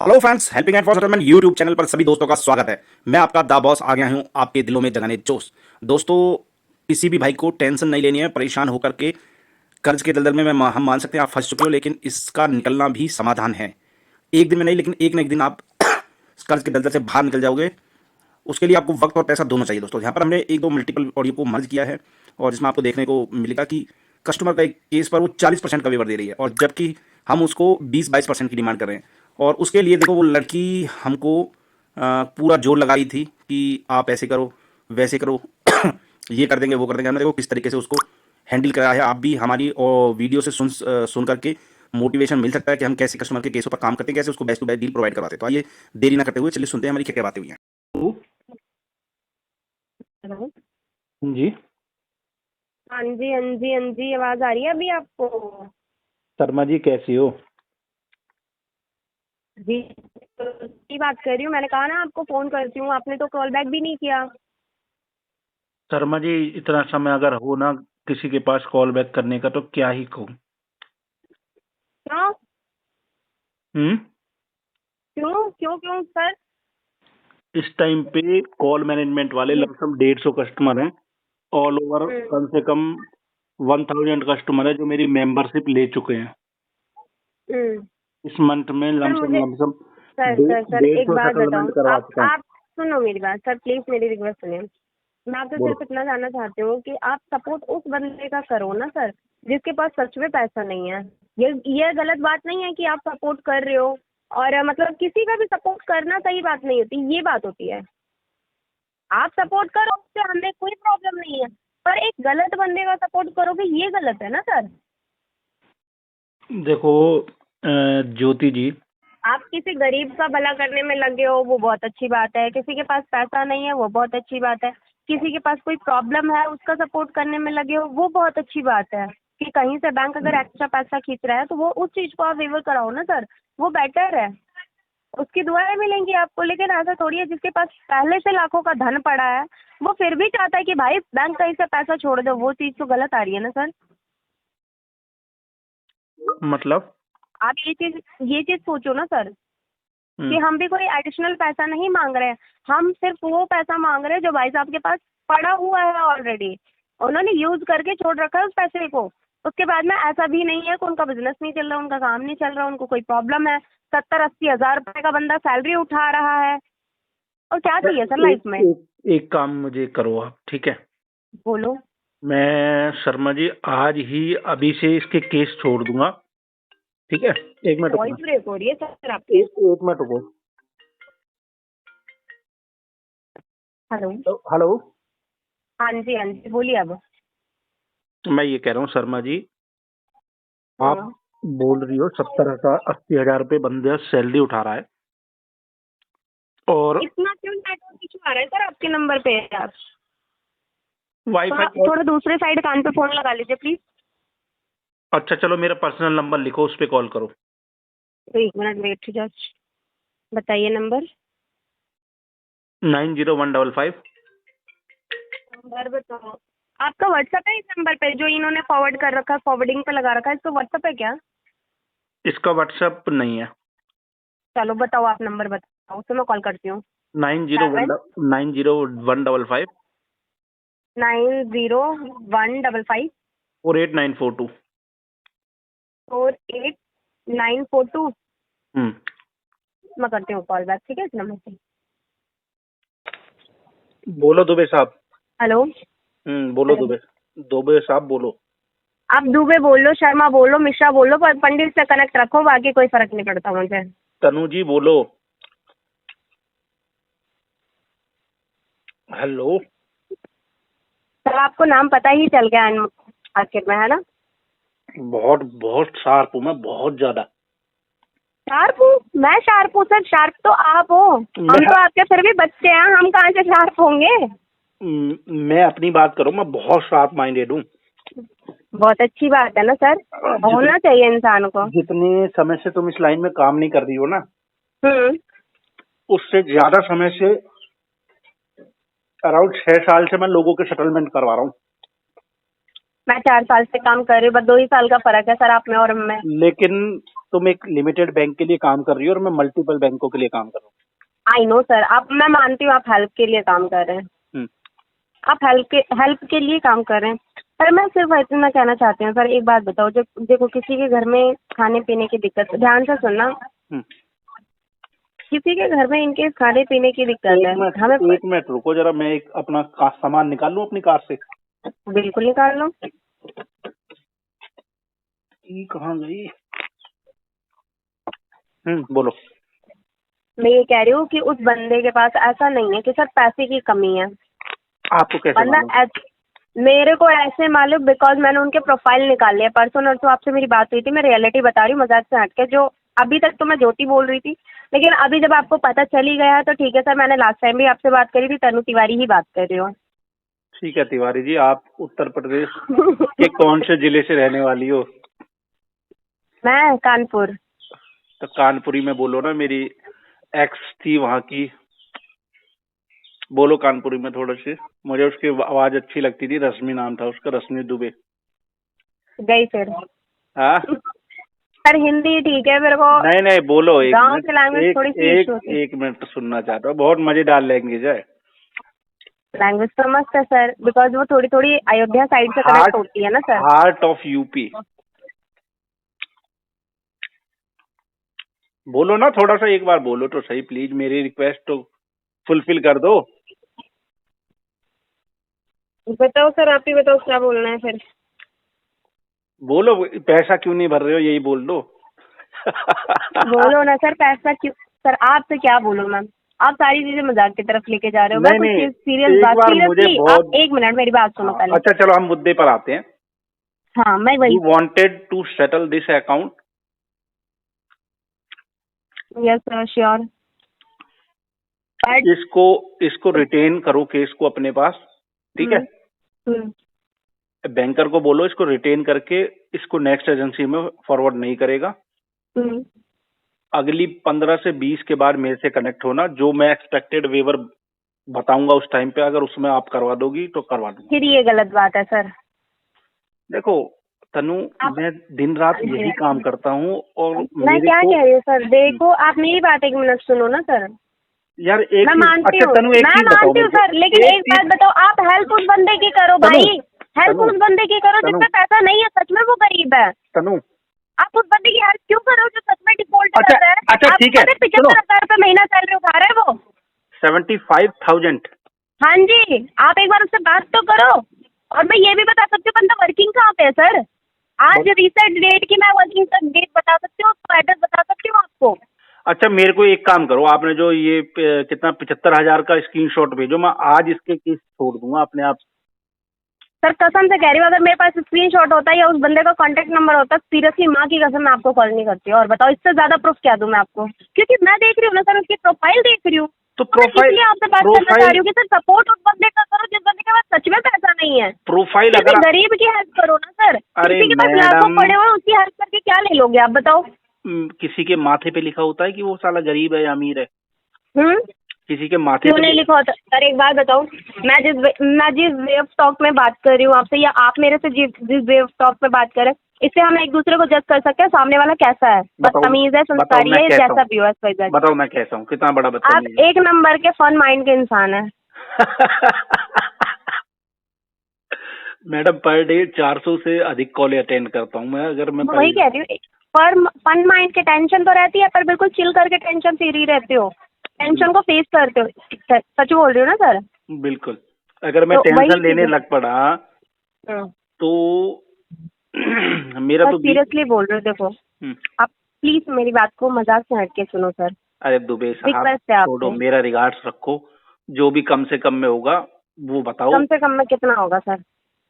Hello friends, helping hand for settlement YouTube channel पर सभी दोस्तों का स्वागत है। मैं आपका दा बॉस आ गया हूं आपके दिलों में जगाने जोश। दोस्तों, किसी भी भाई को टेंशन नहीं लेनी है, परेशान होकर के कर्ज के दलदल में हम मान सकते हैं आप फंस चुके हो, लेकिन इसका निकलना भी समाधान है। एक दिन में नहीं, लेकिन एक न एक दिन आप इस कर्ज के दलदल से बाहर निकल जाओगे। उसके लिए आपको वक्त और पैसा दोनों चाहिए दोस्तों। यहाँ पर हमने एक दो मल्टीपल ऑडियो को मर्ज किया है और इसमें आपको देखने को मिलेगा कि कस्टमर का एक केस पर वो 40% का वेवर दे रही है, और जबकि हम उसको 20-22% की डिमांड कर रहे हैं। और उसके लिए देखो, वो लड़की हमको पूरा जोर लगाई थी कि आप ऐसे करो, वैसे करो, ये कर देंगे, वो कर देंगे। हमने देखो किस तरीके से उसको हैंडल करा है। आप भी हमारी और वीडियो से सुन करके मोटिवेशन मिल सकता है कि हम कैसे कस्टमर के केसों पर काम करते हैं, कैसे उसको best to best deal provide करवाते हैं। तो आइए देरी ना करते हुए चलिए सुनते हैं हमारी क्या क्या बातें हुई हैं। हेलो। जी। हाँ जी, हाँ जी, हाँ जी, आवाज आ रही है अभी आपको? शर्मा जी कैसी हो? जी, की बात कर रही हूँ। मैंने कहा ना आपको फोन करती हूँ, आपने तो कॉल बैक भी नहीं किया। शर्मा जी इतना समय अगर हो ना किसी के पास कॉल बैक करने का तो क्या ही कहूँ। क्यों हम्म। क्यों क्यों क्यों सर? इस टाइम पे कॉल मैनेजमेंट वाले जी। लमसम 150 कस्टमर हैं। ऑल ओवर हम्म। कम से कम 1000 कस्टमर है जो मेरी मेंबरशिप ले चुके हैं। हम्म। इस मंथ में सर लमसम मुझे, लमसम सर सर सर डेढ़ एक सौ बात सेटलमेंट बताओ। करवा आप चुका हूँ। आप सुनो मेरी बात सर, प्लीज मेरी रिक्वेस्ट सुनिए। मैं आपसे बोलो। सिर्फ इतना जानना चाहती हूँ कि आप सपोर्ट उस बंदे का करो ना सर, जिसके पास सच में पैसा नहीं है। ये गलत बात नहीं है कि आप सपोर्ट कर रहे हो, और मतलब किसी का भी सपोर्ट करना सही बात नहीं होती, ये बात होती है। आप सपोर्ट करो, उससे हमें कोई प्रॉब्लम नहीं है, पर एक गलत बंदे का सपोर्ट करोगे, ये गलत है ना सर। देखो ज्योति जी, आप किसी गरीब का भला करने में लगे हो, वो बहुत अच्छी बात है। किसी के पास पैसा नहीं है, वो बहुत अच्छी बात है। किसी के पास कोई प्रॉब्लम है, उसका सपोर्ट करने में लगे हो, वो बहुत अच्छी बात है। कि कहीं से बैंक अगर एक्स्ट्रा पैसा खींच रहा है तो वो उस चीज को आप वेवर कराओ ना सर, वो बेटर है। उसकी दुआएं मिलेंगी आपको। लेकिन ऐसा थोड़ी है, जिसके पास पहले से लाखों का धन पड़ा है, वो फिर भी चाहता है कि भाई बैंक कहीं से पैसा छोड़ दो, वो चीज तो गलत आ रही है ना सर। मतलब आप ये चीज सोचो ना सर, कि हम्म, हम भी कोई एडिशनल पैसा नहीं मांग रहे हैं। हम सिर्फ वो पैसा मांग रहे हैं जो भाई साहब के पास पड़ा हुआ है ऑलरेडी। उन्होंने यूज करके छोड़ रखा है उस पैसे को। उसके बाद में ऐसा भी नहीं है कि उनका बिजनेस नहीं चल रहा, उनका काम नहीं चल रहा, उनको कोई प्रॉब्लम है। 70-80 हज़ार रुपए का बंदा सैलरी उठा रहा है, और क्या चाहिए सर लाइफ एक में? एक काम मुझे करो आप, ठीक है? बोलो। मैं शर्मा जी आज ही अभी से इसके केस छोड़ दूंगा, ठीक है? एक मिनट वॉइस रुकना। ब्रेक हो रही है सर आपकी। एक मिनट रुको। हेलो। हेलो। हाँ जी, हाँ जी, बोलिए अब। मैं ये कह रहा हूँ शर्मा जी, आप हाँ। बोल रही हो 70,000 80,000 रुपये बंदे सैलरी उठा रहा है, और इतना क्यों नेटवर्क इशू आ रहा है सर आपके नंबर पे? आप वाईफाई थोड़ा दूसरे साइड कान पे फोन लगा लीजिए प्लीज। अच्छा चलो मेरा पर्सनल नंबर लिखो, उस पर कॉल करो। तो 1 मिनट वेट, जस्ट बताइए नंबर। 901555। नंबर बताओ। आपका व्हाट्सएप है इस नंबर पे जो इन्होंने फॉरवर्ड कर रखा है, फॉरवर्डिंग पे लगा रखा है, इसको व्हाट्सएप है क्या? इसका व्हाट्सएप नहीं है। चलो बताओ, आप नंबर बताओ, उससे मैं कॉल करती हूँ। 90 7 90 155 90 155 48942। 48942। हम्म। मैं करती हूँ कॉल बैक, ठीक है, इस नंबर से। बोलो दुबे साहब। हेलो। बोलो दुबे। दुबे साहब बोलो। आप दुबे बोल लो, शर्मा बोल लो, मिश्रा बोल लो, पर पंडित से कनेक्ट रखो, बाकी कोई फर्क नहीं पड़ता मुझे। तनु जी बोलो। हेलो। सर आपको नाम पता ही चल गया आखिर में, है ना? बहुत बहुत शार्प हूँ मैं, बहुत ज्यादा। शार्प हूँ मैं? शार्प हूँ सर? शार्प तो आप हो, हम मैं तो आपके फिर भी बच्चे हैं, हम कहाँ से शार्प होंगे? मैं अपनी बात करूँ, मैं बहुत शार्प माइंडेड हूँ। बहुत अच्छी बात है ना सर, होना चाहिए इंसान को। जितने समय से तुम इस लाइन में काम नहीं कर रही हो ना, हम्म। उससे ज्यादा समय से अराउंड 6 साल से मैं लोगों के सेटलमेंट करवा रहा हूँ। मैं 4 साल से काम कर रही हूँ, बस 2 ही साल का फर्क है सर आप में और हम में। लेकिन तुम एक लिमिटेड बैंक के लिए काम कर रही हो और मैं मल्टीपल बैंकों के लिए काम कर रहा आई नो सर, आप, मैं मानती हूँ आप हेल्प के लिए काम कर रहे हैं, हूँ। आप हेल्प के लिए काम कर रहे हैं, पर मैं सिर्फ इतना कहना चाहती हूँ सर, एक बात बताओ, जब देखो किसी के घर में खाने पीने की दिक्कत, ध्यान से सुनना, हम्म। किसी के घर में इनके खाने पीने की दिक्कत है, हमें एक मिनट रुको जरा, मैं एक अपना सामान निकाल लूं अपनी कार से। बिल्कुल निकाल लो। ये कहाँ गई? बोलो। मैं ये कह रही हूँ कि उस बंदे के पास ऐसा नहीं है कि सर पैसे की कमी है, आपको कैसे बंदा मालूम? मेरे को ऐसे मालूम बिकॉज मैंने उनके प्रोफाइल निकाल लिया, परसों नरसों आपसे मेरी बात हुई थी, मैं रियलिटी बता रही हूँ मजाक से हटके, जो अभी तक तो मैं ज्योति बोल रही थी, लेकिन अभी जब आपको पता चल ही गया है तो ठीक है सर, मैंने लास्ट टाइम भी आपसे बात करी थी, तनु तिवारी ही बात कर रही हूँ। ठीक है तिवारी जी, आप उत्तर प्रदेश के कौन से जिले से रहने वाली हो? मैं कानपुर। तो कानपुरी में बोलो ना, मेरी एक्स थी वहाँ की, बोलो कानपुरी में थोड़ा सी। मुझे उसकी आवाज अच्छी लगती थी, रश्मि नाम था उसका, रश्मि दुबे। गई फिर। हाँ सर हिंदी ठीक है मेरे को, नहीं नहीं बोलो, एक गांव मिनट, की लैंग्वेज थोड़ी सी इशू होती है। एक मिनट सुनना चाहता हूँ, बहुत मजेदार लैंग्वेज है। लैंग्वेज तो मस्त है सर, बिकॉज वो थोड़ी थोड़ी अयोध्या साइड से कनेक्ट होती है ना सर। हार्ट ऑफ यूपी, बोलो ना थोड़ा सा, एक बार बोलो तो सही प्लीज, मेरी रिक्वेस्ट तो फुलफिल कर दो। बताओ सर, आप ही बताओ क्या बोलना है फिर। बोलो, पैसा क्यों नहीं भर रहे हो, यही बोल दो। बोलो ना सर, पैसा क्यों सर, आपसे क्या बोलूं मैम, आप सारी चीजें मजाक की तरफ लेके जा रहे हो। मैं नहीं कुछ नहीं, सीरियस एक बात, बार मुझे सीरियसली बहुत आप एक मिनट मेरी बात सुनो पहले। अच्छा चलो हम मुद्दे पर आते हैं। हाँ मैं वही। You wanted to settle this account? Yes sir sure. इसको रिटेन करो केस को अपने पास, ठीक है? बैंकर को बोलो इसको रिटेन करके इसको नेक्स्ट एजेंसी में फॉरवर्ड नहीं करेगा। अगली 15 से 20 के बाद मेरे से कनेक्ट होना, जो मैं एक्सपेक्टेड वेवर बताऊंगा उस टाइम पे, अगर उसमें आप करवा दोगी तो करवा दूंगा। फिर ये गलत बात है सर। देखो तनु, मैं दिन रात यही काम करता हूँ और मैं क्या कह रही हूँ सर, देखो आप मेरी बात एक मिनट सुनो ना सर। यार एक मैं मानती अच्छा हूँ, तनु, एक मैं चीज बताओ मानती हूँ मेरे को, सर, लेकिन एक बात बताओ, आप हेल्प उस बंदे की करो तनु, भाई, हेल्प तनु, उस बंदे की करो जिसमें पैसा नहीं है, सच में वो गरीब है। तनु आप उस बंदे की हेल्प क्यों करो जो सच में डिफॉल्ट अच्छा कर रहा है? अच्छा आपको ठीक है, पता है सुनो, 75,000 रुपये महीना सैलरी उठा रहा है वो। 75,000? हाँ जी, आप एक बार उससे बात तो करो। और मैं ये भी बता सकती हूँ बंदा वर्किंग कहाँ पे है सर, आज रिसेंट डेट की मैं वर्किंग तक डेट बता सकती हूँ, उसको एड्रेस बता सकती हूँ आपको। अच्छा मेरे को एक काम करो, आपने जो ये कितना 75,000 का स्क्रीनशॉट भेजो, मैं आज इसके केस छोड़ दूंगा अपने आप। सर कसम से कह रही हूँ, अगर मेरे पास स्क्रीनशॉट होता या उस बंदे का कांटेक्ट नंबर होता, सीरियसली माँ की कसम मैं आपको कॉल नहीं करती। और बताओ इससे ज्यादा प्रूफ क्या दूं मैं आपको, क्योंकि मैं देख रही हूँ ना सर, उसकी प्रोफाइल देख रही हूँ, तो मैं इसलिए आपसे बात करना चाह रही हूँ कि सर सपोर्ट उस बंदे का करो जिस बंदे के पास सच में पैसा नहीं है। प्रोफाइल किसी अगर गरीब की हेल्प करो ना सर, अरे किसी के पास लाखों मैडम, पड़े हुए उसकी हेल्प करके क्या ले लोगे आप बताओ। किसी के माथे पे लिखा होता है कि वो साला गरीब है या अमीर है? किसी के माथे क्यों पे नहीं लिखा होता सर? एक बात बताओ, मैं जिस वे ऑफ टॉक में बात कर रही हूँ आपसे, या आप मेरे से जिस वे ऑफ टॉक में बात करें, इससे हम एक दूसरे को जज कर सकते हैं सामने वाला कैसा है, बदतमीज है, संस्कारी है, जैसा भी हो। बताओ मैं कैसा हूँ, कितना बड़ा आप बदतमीज एक नंबर के फन माइंड के इंसान है। मैडम पर डे 400 से अधिक कॉल अटेंड करता हूँ मैं, अगर मैं वही कह रही हूँ, पर फन माइंड के टेंशन तो रहती है, पर बिल्कुल चिल करके टेंशन फ्री रहते हो, टेंशन को फेस करते हो। सच बोल रही हो ना सर? बिल्कुल, अगर मैं तो टेंशन लेने लग पड़ा तो मेरा तो सीरियसली बोल रहे हो। देखो आप प्लीज मेरी बात को मजाक से हटके सुनो सर। अरे दुबे साहब रिक्वेस्ट है छोड़ो, आपसे, मेरा रिगार्ड्स रखो, जो भी कम से कम में होगा वो बताओ। कम से कम में कितना होगा सर?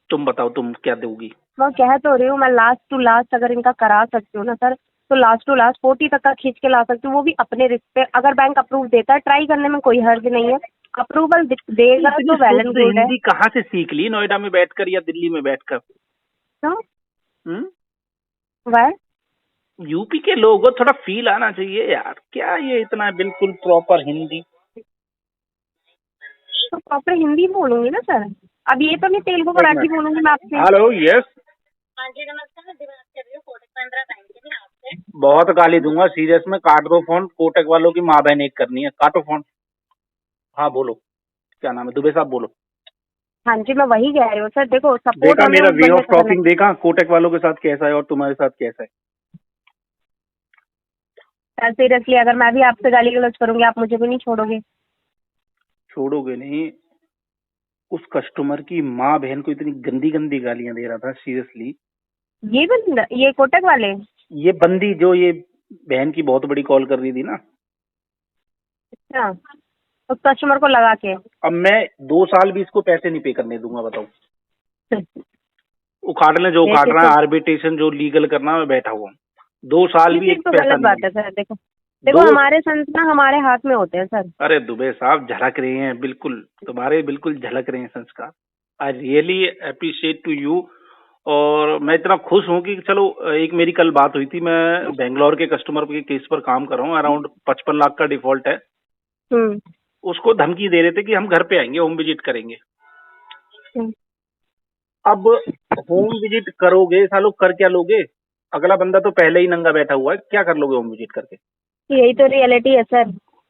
तुम बताओ तुम क्या दोगी? मैं कह तो रही हूँ, मैं लास्ट टू लास्ट अगर इनका करा सकती हूँ ना सर, तो लास्ट टू लास्ट 40 तक का खींच के ला सकती हूँ, वो भी अपने रिस्क पे। अगर बैंक अप्रूव देता है, ट्राई करने में कोई हर्ज नहीं है, अप्रूवल देगा तो वेल एंड गुड है। हिंदी कहाँ से सीख ली, नोएडा में बैठकर या दिल्ली में बैठकर? वह यूपी के लोगों थोड़ा फील आना चाहिए यार, क्या ये इतना बिल्कुल प्रॉपर हिंदी? तो प्रॉपर हिंदी बोलूंगी ना सर, अब ये तो नहीं तेलुगु मराठी बोलूंगी मैं आपसे। Hello, yes. हाँ जी नमस्कार। बहुत गाली दूंगा सीरियस में, काट दो फोन। कोटक वालों की माँ बहन एक करनी है, काटो फोन। हाँ बोलो, क्या नाम है? दुबे साहब बोलो। हाँ जी, मैं वही कह रही हूँ सर, देखो सपोर्ट देखा हमें मेरा उस वे बंदे ऑफ का करना टॉकिंग? देखा कोटक वालों के साथ कैसा है और तुम्हारे साथ कैसा है? चाहिए। सीरियसली अगर मैं भी आपसे गाली गलौज करूंगी, आप मुझे भी नहीं छोड़ोगे। छोड़ोगे नहीं? उस कस्टमर की माँ बहन को इतनी गंदी गंदी गालियां दे रहा था, सीरियसली। ये बंदा, ये कोटक वाले? ये बंदी जो ये बहन की बहुत बड़ी कॉल कर रही थी ना, अच्छा, उस कस्टमर को लगा के? अब मैं 2 साल भी इसको पैसे नहीं पे करने दूंगा, बताओ। उखाड़ ले जो ये उखाड़ चीज रहा तो है, आर्बिट्रेशन जो लीगल करना है, मैं बैठा हुआ हूँ। 2 साल ये भी चीज एक तो पैसा गलत नहीं बात है दूंगा। सर। देखो देखो, दो हमारे संस ना हमारे हाथ में होते हैं सर। अरे दुबे साहब झलक रहे हैं, बिल्कुल तुम्हारे बिल्कुल झलक रहे हैं संस्कार। I really appreciate to you. और मैं इतना खुश हूँ कि चलो, एक मेरी कल बात हुई थी, मैं बेंगलोर के कस्टमर के केस पर काम कर रहा हूँ, अराउंड 55 लाख का डिफॉल्ट है। हम्म। उसको धमकी दे रहे थे कि हम घर पे आएंगे, होम विजिट करेंगे। हम्म। अब होम विजिट करोगे सालों, कर क्या लोगे? अगला बंदा तो पहले ही नंगा बैठा हुआ है, क्या कर लोगे होम विजिट करके? यही तो रियलिटी है सर।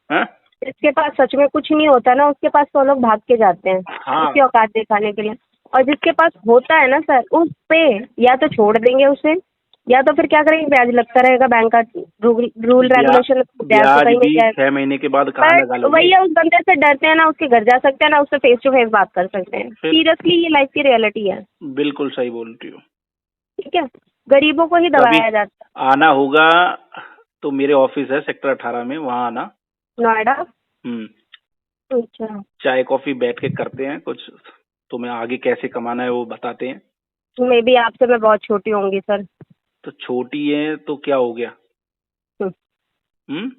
हैं? जिसके पास सच में कुछ नहीं होता ना, उसके पास तो लोग भाग के जाते हैं हाँ, उसकी औकात दिखाने के लिए। और जिसके पास होता है ना सर, उस पे या तो छोड़ देंगे उसे, या तो फिर क्या करेंगे, ब्याज लगता रहेगा। बैंक का रूल रेगुलेशन, ब्याज तो ब्याज कहीं नहीं भी जाएगा। 6 महीने के बाद कहाँ लगा बट लोगे? वही है, उस बंदे से डरते हैं ना, उसके घर जा सकते हैं ना, उससे फेस टू फेस बात कर सकते हैं। फिर सीरियसली ये लाइफ की रियलिटी है। बिल्कुल सही बोल रही हो। ठीक है, गरीबों को ही कभी दबाया जाता आना होगा तो मेरे ऑफिस है सेक्टर 18 में, वहाँ आना। है। नोएडा? हम्म। अच्छा। चाय कॉफी बैठ के करते हैं कुछ, तुम्हें आगे कैसे कमाना है वो बताते हैं। मे बी आपसे मैं बहुत छोटी होंगी सर। तो छोटी है तो क्या हो गया? हम्म। हम्म।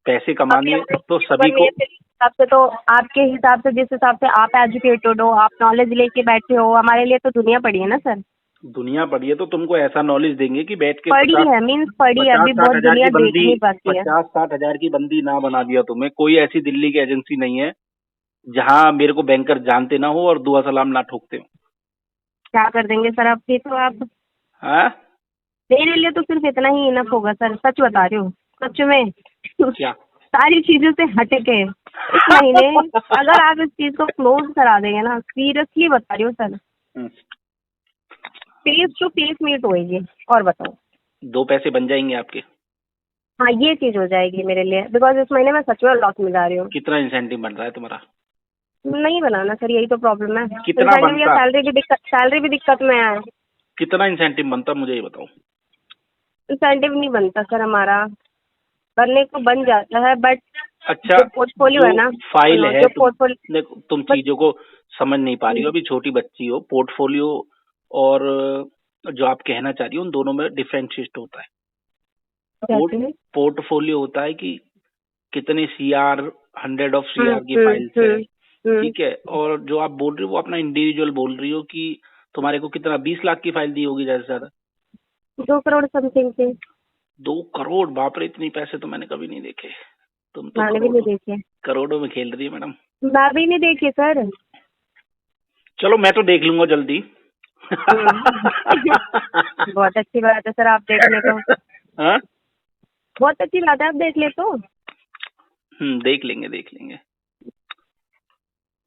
पैसे अभी कमाने हम लोग तो के सभी ऊपर में को। ये हिसाब से तो, आपके हिसाब से, जिस हिसाब से आप एजुकेटेड हो, आप नॉलेज लेके बैठे हो, हमारे लिए तो दुनिया पड़ी है ना सर। दुनिया पड़ी है तो तुमको ऐसा नॉलेज देंगे कि बैठ के पड़ी पचास है मीन्स पड़ी है, पचास अभी साठ बहुत हजार दुनिया की देख बंदी नहीं पाती है। 50-60 हजार की बंदी ना बना दिया तुम्हें। कोई ऐसी दिल्ली की एजेंसी नहीं है जहाँ मेरे को बैंकर जानते ना हो और दुआ सलाम ना ठोकते हो। क्या कर देंगे सर, अब भी तो आप हाँ? मेरे लिए तो सिर्फ इतना ही इनफ होगा सर, सच बता रही हूँ। सच में क्या? सारी चीजों से हट के इस महीने अगर आप इस चीज को क्लोज करा देंगे ना, सीरियसली बता रही हूँ सर, हम्म, फेस टू फेस मीट होएगी। और बताओ। 2 पैसे बन जाएंगे आपके। हाँ, ये चीज हो जाएगी मेरे लिए, बिकॉज इस महीने मैं सच में लॉस में जा रही हूँ। कितना इंसेंटिव बन रहा है तुम्हारा? नहीं बनाना सर, यही तो प्रॉब्लम है। कितना इंसेंटिव या बनता? सैलरी भी दिक्कत में है। कितना इंसेंटिव बनता मुझे ये बताओ। इंसेंटिव नहीं बनता सर हमारा, बनने को बन जाता है, बट अच्छा, जो पोर्टफोलियो जो है ना, फाइल सुनो, है जो तुम, पोर्टफोलियो, देखो तुम बट चीजों को समझ नहीं पा रही हो, अभी छोटी बच्ची हो। पोर्टफोलियो और जो आप कहना चाह रही हो, उन दोनों में डिफरेंशिएट होता है। कहते हैं। पोर्टफोलियो होता है कि कितने सीआर, 100 ऑफ सीआर की फाइल्स है, हम्म। ठीक है। और जो आप बोल रही हो वो अपना इंडिविजुअल बोल रही हो कि तुम्हारे को कितना 20 लाख की फाइल दी होगी ज्यादा से ज्यादा। 2 करोड़ समथिंग से। 2 करोड़? बाप रे, इतनी पैसे तो मैंने कभी नहीं देखे। तुम तो मैंने भी नहीं देखे। करोड़ों में खेल रही है मैडम। मैं भी नहीं देखी सर। चलो मैं तो देख लूंगा जल्दी। बहुत अच्छी बात है सर, आप देख ले तो। हाँ? बहुत अच्छी बात है, आप देख ले तो। देख लेंगे देख लेंगे।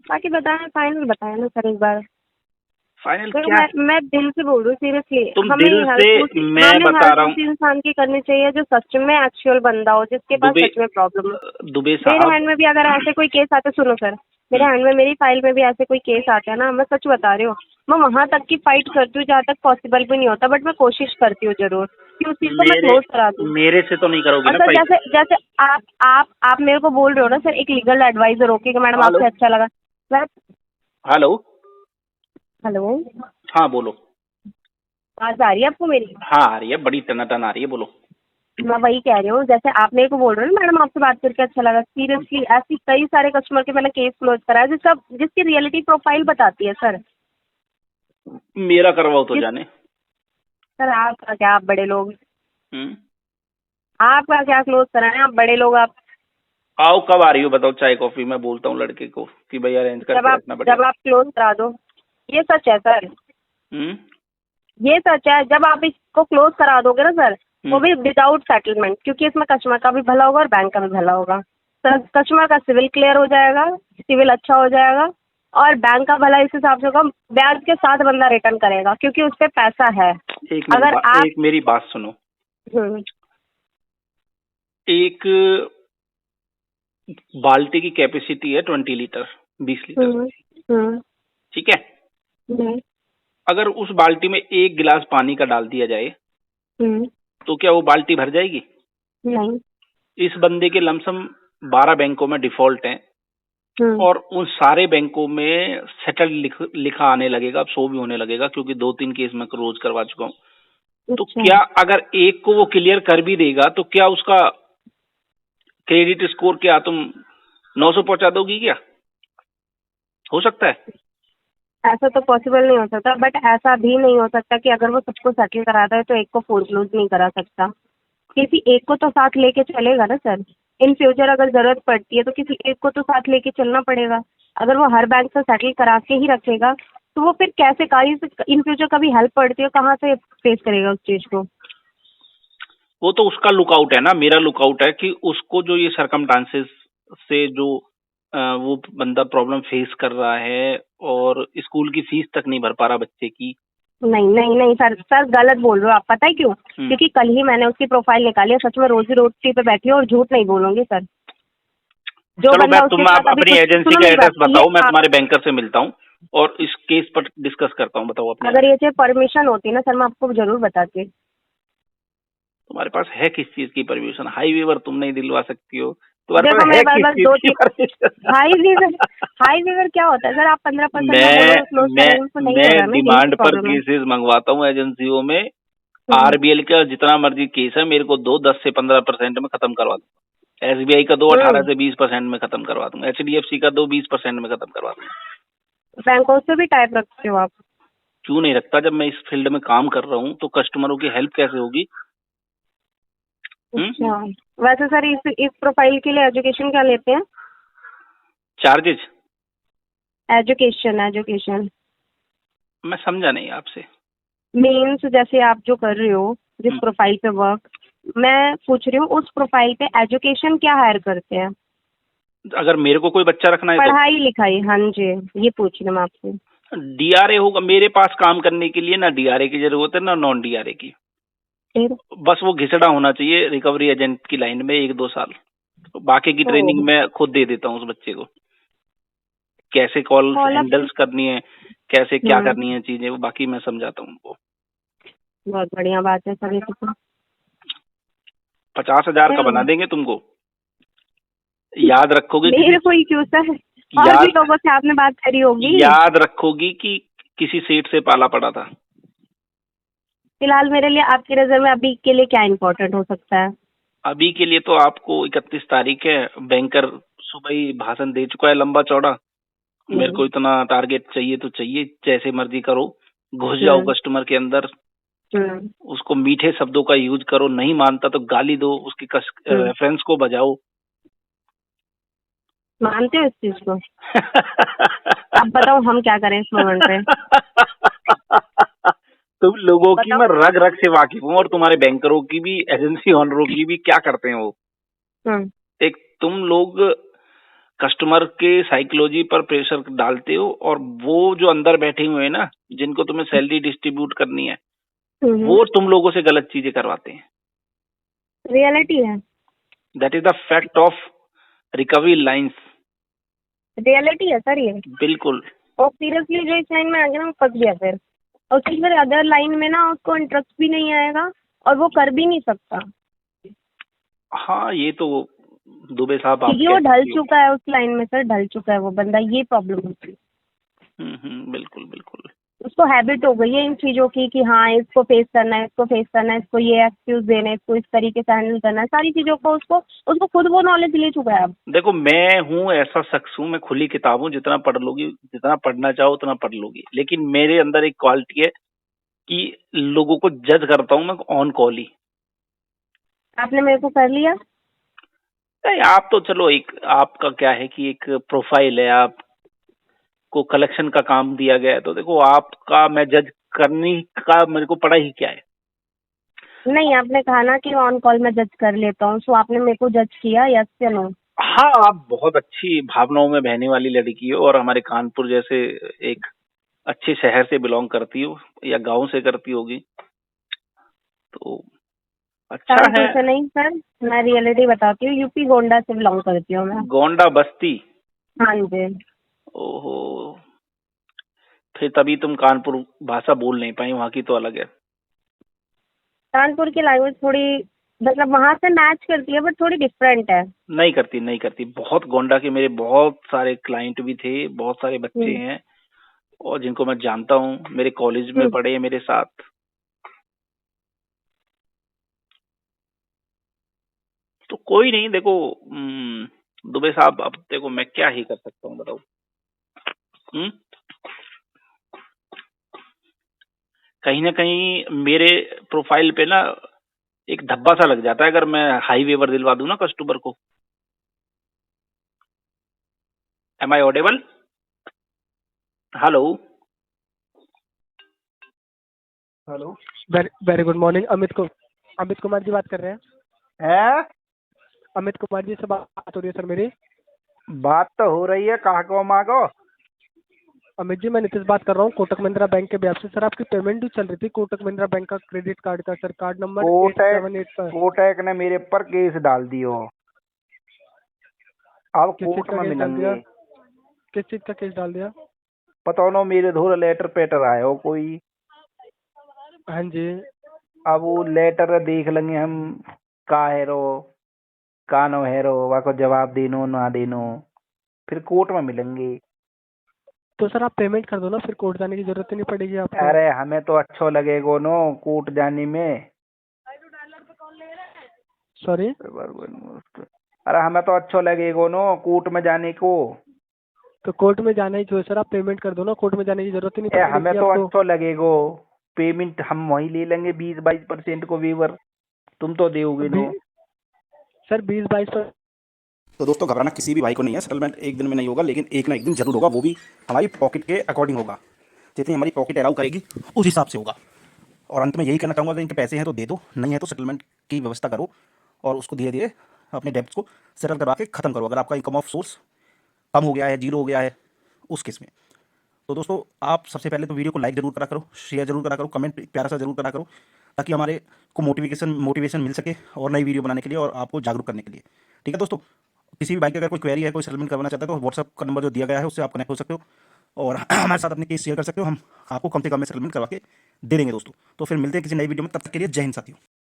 बाकी बताएं, फाइनल बताएं ना सर एक बार। फाइनल तो क्या? मैं दिल से बोल रही हूँ, सीरियसली। तुम हमें दिल से, मैं हमें बता हेल्प रहा हूँ उसी इंसान की करनी चाहिए जो सच में एक्चुअल बंदा हो, जिसके पास दुबे सच में प्रॉब्लम हो। दुबे मेरे साहब। हैंड में भी अगर ऐसे कोई केस आते, सुनो सर, मेरे हैंड में, मेरी फाइल में भी ऐसे कोई केस आते हैं ना, मैं सच बता रही हूँ, मैं वहां तक की फाइट करती हूँ जहाँ तक पॉसिबल भी नहीं होता, बट मैं कोशिश करती हूँ जरूर कि उस चीज को मैं क्लोज करा दूँ। मेरे से तो नहीं करोगे और ना सर फाइट? जैसे जैसे आप मेरे को बोल रहे हो ना सर, एक लीगल एडवाइजर हो कि मैडम हेलो आपसे अच्छा लगा। मैं हेलो। हेलो, हाँ बोलो। आवाज आ रही है आपको मेरी? हाँ आ रही है, बड़ी टनाटन आ रही है, बोलो। मैं वही कह रही हूँ, जैसे आप मेरे को बोल रहे हो ना मैडम आपसे बात करके अच्छा लगा, सीरियसली ऐसी कई सारे कस्टमर के मैंने केस क्लोज कराया जिसकी रियलिटी प्रोफाइल बताती है सर। मेरा करवाओ तो जाने। सर आपका क्या, आप बड़े लोग, हम्म। आपका क्या क्लोज कराएं, आप बड़े लोग। आप आओ, कब आ रही हो बताओ चाय कॉफी? मैं बोलता हूँ लड़के को कि भैया अरेंज करके रखना बढ़िया। जब आप क्लोज करा दो, ये सच है सर। हम्म। ये सच है, जब आप इसको क्लोज करा दोगे ना सर, वो भी विदाउट सेटलमेंट, क्योंकि इसमें कस्टमर का भी भला होगा और बैंक का भी भला होगा। सर कस्टमर का सिविल क्लियर हो जाएगा, सिविल अच्छा हो जाएगा, और बैंक का भला इस हिसाब से होगा, ब्याज के साथ बंदा रिटर्न करेगा क्योंकि उस पे पैसा है। अगर आप एक मेरी बात सुनो। हम्म, एक बाल्टी की कैपेसिटी है 20 लीटर, 20 लीटर, हम्म, हम्म, ठीक है। हम्म, अगर उस बाल्टी में एक गिलास पानी का डाल दिया जाए हम्म, तो क्या वो बाल्टी भर जाएगी? नहीं, इस बंदे के लमसम 12 बैंकों में डिफॉल्ट हैं और उन सारे बैंकों में सेटल्ड लिखा आने लगेगा, अब 100 भी होने लगेगा, क्योंकि 2-3 केस मैं रोज करवा चुका हूँ। तो अच्छा, क्या अगर एक को वो क्लियर कर भी देगा तो क्या उसका क्रेडिट स्कोर, क्या तुम 900 पहुंचा दोगी क्या? हो सकता है। ऐसा तो पॉसिबल नहीं हो सकता, बट ऐसा भी नहीं हो सकता कि अगर वो सबको सेटल कराता है तो एक को फोरक्लोज नहीं करा सकता। किसी एक को तो साथ लेके चलेगा ना सर। इन फ्यूचर अगर जरूरत पड़ती है तो किसी एक को तो साथ लेके चलना पड़ेगा। अगर वो हर बैंक से सेटल करा के ही रखेगा तो वो फिर कैसे इन फ्यूचर कभी हेल्प पड़ती है कहाँ से फेस करेगा उस चीज को। वो तो उसका लुकआउट है ना, मेरा लुकआउट है कि उसको जो ये सरकमस्टांसेस से जो वो बंदा प्रॉब्लम फेस कर रहा है और स्कूल की फीस तक नहीं भर पा रहा बच्चे की। नहीं नहीं नहीं सर, सर गलत बोल रहे हो आप, पता है क्यों? क्योंकि कल ही मैंने उसकी प्रोफाइल निकाली है, सच में रोजी रोटी पे बैठी है और झूठ नहीं बोलूंगी सर। जो चलो बंदा तुम उसके आप साथ अभी अपनी एजेंसी सुनो का मेरी एड्रेस बात, बताओ, मैं ये तुम्हारे बैंकर से मिलता हूँ और इस केस पर डिस्कस करता हूँ। बताओ अपने अगर ये चीज परमिशन होती ना सर मैं आपको जरूर बताती। तुम्हारे पास है किस चीज की परमिशन? हाई वेवर तुम नहीं दिलवा सकती हो, तुम्हारे देखो पास है मेरे पास किस बस चीज दो की तीन परमिशन? हाई फीवर क्या होता है सर? आप 15% में मैं बोलोगे क्लोज मैं करेंगे तो नहीं मैं होगा ना, यही तो डिमांड पर प्रॉब्लम है। केसेस मंगवाता हूँ एजेंसियों में। हम्म, आरबीएल का जितना मर्जी केस है मेरे को दो, 10 से 15% में खत्म करवा दूंगा। एसबीआई का दो, 18 हम्म, से 20% में खत्म करवा दूंगा। एचडीएफसी का दो, 20% में खत्म करवा दूंगा। बैंकों से भी टाइप रखते हो आप? क्यों नहीं रखता? जब मैं इस फील्ड में काम कर रहा हूँ तो कस्टमरों की हेल्प कैसे होगी? हम्म। अच्छा, वैसे सर इस प्रोफाइल के लिए एजुकेशन क्या लेते हैं? चार्जेज? एजुकेशन एजुकेशन मैं समझा नहीं आपसे। मीन्स जैसे आप जो कर रहे हो जिस प्रोफाइल पे वर्क, मैं पूछ रही हूँ उस प्रोफाइल पे एजुकेशन क्या हायर करते हैं? अगर मेरे को कोई बच्चा रखना है तो पढ़ाई लिखाई, हाँ जी, ये पूछ रही हूँ मैं आपसे। डीआरए होगा मेरे पास काम करने के लिए। ना डीआरए की जरूरत है ना नॉन डीआरए की। फिर बस वो घिसड़ा होना चाहिए रिकवरी एजेंट की लाइन में 1-2 साल। तो बाकी की ट्रेनिंग तो मैं खुद दे देता हूँ उस बच्चे को। कैसे कॉल फॉलो अप। हैंडल्स करनी है, कैसे क्या हम्म, करनी है चीजें, वो बाकी मैं समझाता हूँ उनको। बहुत बढ़िया बात है सर, ये तो 50,000 का बना चलो। देंगे तुमको। याद रखोगे मेरे को ही क्यों सर, और भी याद लोगों से आपने बात करी होगी। याद रखोगी कि किसी सेठ से पाला पड़ा था। फिलहाल मेरे लिए आपकी नज़र में अभी के लिए क्या इम्पोर्टेंट हो सकता है? अभी के लिए तो आपको 31 तारीख है, बैंकर सुबह ही भाषण दे चुका है लंबा चौड़ा। मेरे हम्म, को इतना टारगेट चाहिए तो चाहिए, जैसे मर्जी करो, घुस जाओ हम्म, कस्टमर के अंदर, हम्म, उसको मीठे शब्दों का यूज करो, नहीं मानता तो गाली दो, उसकी हम्म। रेफरेंस को बजाओ। मानते हो इस चीज को? अब बताओ हम क्या करें इस मोमेंट पे? तुम लोगों की बताओ। मैं रग रग से वाकिफ हूँ और तुम्हारे बैंकरों की भी, एजेंसी ओनरों की भी। क्या करते हैं वो? हम्म, एक तुम लोग कस्टमर के साइकोलॉजी पर प्रेशर डालते हो और वो जो अंदर बैठे हुए हैं ना, जिनको तुम्हें सैलरी डिस्ट्रीब्यूट करनी है, हम्म। वो तुम लोगों से गलत चीजें करवाते हैं। रियलिटी है, that is the fact of recovery lines. Reality है सर ये। बिल्कुल। और सीरियसली जो इस लाइन में आ गया ना वो फंस गया फिर, और उसकी फिर अदर लाइन में ना उसको इंटरेस्ट भी नहीं आएगा और वो कर भी नहीं सकता हाँ, ये तो दुबे साहब आप क्योंकि कह वो ढल सकती हो। चुका है उस लाइन में सर, ढल चुका है वो बंदा, ये प्रॉब्लम होती है। बिल्कुल बिल्कुल। उसको हैबिट हो गई है इन चीजों की कि हाँ इसको फेस करना है, इसको फेस करना है, इसको ये एक्सक्यूज देना है, इसको इस तरीके से हैंडल करना है, सारी चीजों को उसको उसको खुद वो नॉलेज ले चुका है अब। देखो, मैं हूँ ऐसा शख्स हूँ, मैं खुली किताब हूँ, जितना पढ़ लोगी, जितना पढ़ना चाहो उतना पढ़ लोगी, लेकिन मेरे अंदर एक क्वालिटी है कि लोगों को जज करता हूँ मैं ऑन कॉल ही। आपने मेरे को कर लिया। नहीं, आप तो चलो, एक आपका क्या है कि एक प्रोफाइल है, आपको कलेक्शन का काम दिया गया है, तो देखो आपका मैं जज करने का मेरे को पड़ा ही क्या है। नहीं, आपने कहा ना कि ऑन कॉल मैं जज कर लेता हूँ, सो आपने मेरे को जज किया, यस या नो? हाँ, आप बहुत अच्छी भावनाओं में बहने वाली लड़की हो और हमारे कानपुर जैसे एक अच्छे शहर से बिलोंग करती हो या गांव से करती होगी, तो अच्छा कानपुर है। से नहीं सर, मैं रियलिटी बताती हूँ, यूपी गोंडा से बिलोंग करती हूँ मैं। गोंडा बस्ती। हाँ जी। ओहो, फिर तभी तुम कानपुर भाषा बोल नहीं पाई, वहां की तो अलग है। कानपुर की लैंग्वेज थोड़ी मतलब वहां से मैच करती है, बट थोड़ी डिफरेंट है। नहीं करती, नहीं करती। बहुत गोंडा के मेरे बहुत सारे क्लाइंट भी थे, बहुत सारे बच्चे हम्म। हैं और जिनको मैं जानता हूँ, मेरे कॉलेज में हम्म। पढ़े हैं मेरे साथ। तो कोई नहीं, देखो दुबे साहब, अब देखो मैं क्या ही कर सकता हूँ, बताओ। हम्म कहीं ना कहीं मेरे प्रोफाइल पे ना एक धब्बा सा लग जाता है अगर मैं हाई वेवर दिलवा दूं ना कस्टमर को। Am I audible? Hello? Hello? Very very good morning. Amit Kumar ji बात कर रहे हैं? है? अमित कुमार जी से बात हो रही है सर मेरी? बात तो हो रही है, कहाँ को मांगो। अमित जी, मैं नीतीश बात कर रहा हूँ कोटक महिंद्रा बैंक के ब्याज से। सर आपकी पेमेंट भी चल रही थी कोटक महिंद्रा बैंक का क्रेडिट कार्ड का, सर कार्ड नंबर कोटक 878 पर। कोटक ने मेरे पर केस डाल दियो, अब किस चीज कोर्ट का में केस डाल दिया? मिलेंगे। किस चीज का केस डाल दिया? पता नो, मेरे धोर लेटर पेटर आयो कोई, हाँ जी। अब वो लेटर देख लेंगे हम, का हैरो का नो हैरो, वह को जवाब देनो ना देनो, फिर कोर्ट में मिलेंगे। तो सर आप पेमेंट कर दो ना, फिर कोर्ट जाने की जरूरत ही नहीं पड़ेगी आपको। अरे हमें तो अच्छो लगेगो नो कोर्ट जाने में। सॉरी? अरे हमें तो अच्छो लगेगो नो कोर्ट में जाने को। तो कोर्ट में जाना ही जो है सर, आप पेमेंट कर दो ना, कोर्ट में जाने की जरूरत ही नहीं हमें पड़ेगी तो आपको। अच्छो लगेगो, पेमेंट हम वही ले लेंगे 20-22% को वेवर, तुम तो दोगे नो। सर 20-22%। तो दोस्तों घबराना किसी भी भाई को नहीं है, सेटलमेंट एक दिन में नहीं होगा, लेकिन एक ना एक दिन जरूर होगा, वो भी हमारी पॉकेट के अकॉर्डिंग होगा, जितनी हमारी पॉकेट अलाउ करेगी उस हिसाब से होगा। और अंत में यही कहना चाहूँगा, अगर इनके पैसे हैं तो दे दो, नहीं है तो सेटलमेंट की व्यवस्था करो और उसको धीरे धीरे अपने डेब्ट्स को सेटल करवा के ख़त्म करो, अगर आपका इनकम ऑफ सोर्स कम हो गया है, जीरो हो गया है उस केस में। तो दोस्तों आप सबसे पहले तो वीडियो को लाइक जरूर करा करो, शेयर जरूर करा करो, कमेंट प्यारा सा जरूर करा करो, ताकि हमारे को मोटिवेशन मिल सके और नई वीडियो बनाने के लिए और आपको जागरूक करने के लिए। ठीक है दोस्तों, किसी भी बाइक की अगर कोई क्वेरी है, कोई सेटलमेंट करवाना चाहता है, तो व्हाट्सअप का नंबर जो दिया गया है उससे आप कनेक्ट हो सकते हो और हमारे साथ अपने केस शेयर कर सकते हो, हम आपको कम से कम में सेटलमेंट करवा के दे देंगे दोस्तों। तो फिर मिलते हैं किसी नई वीडियो में, तब तक के लिए जय हिंद साथियों।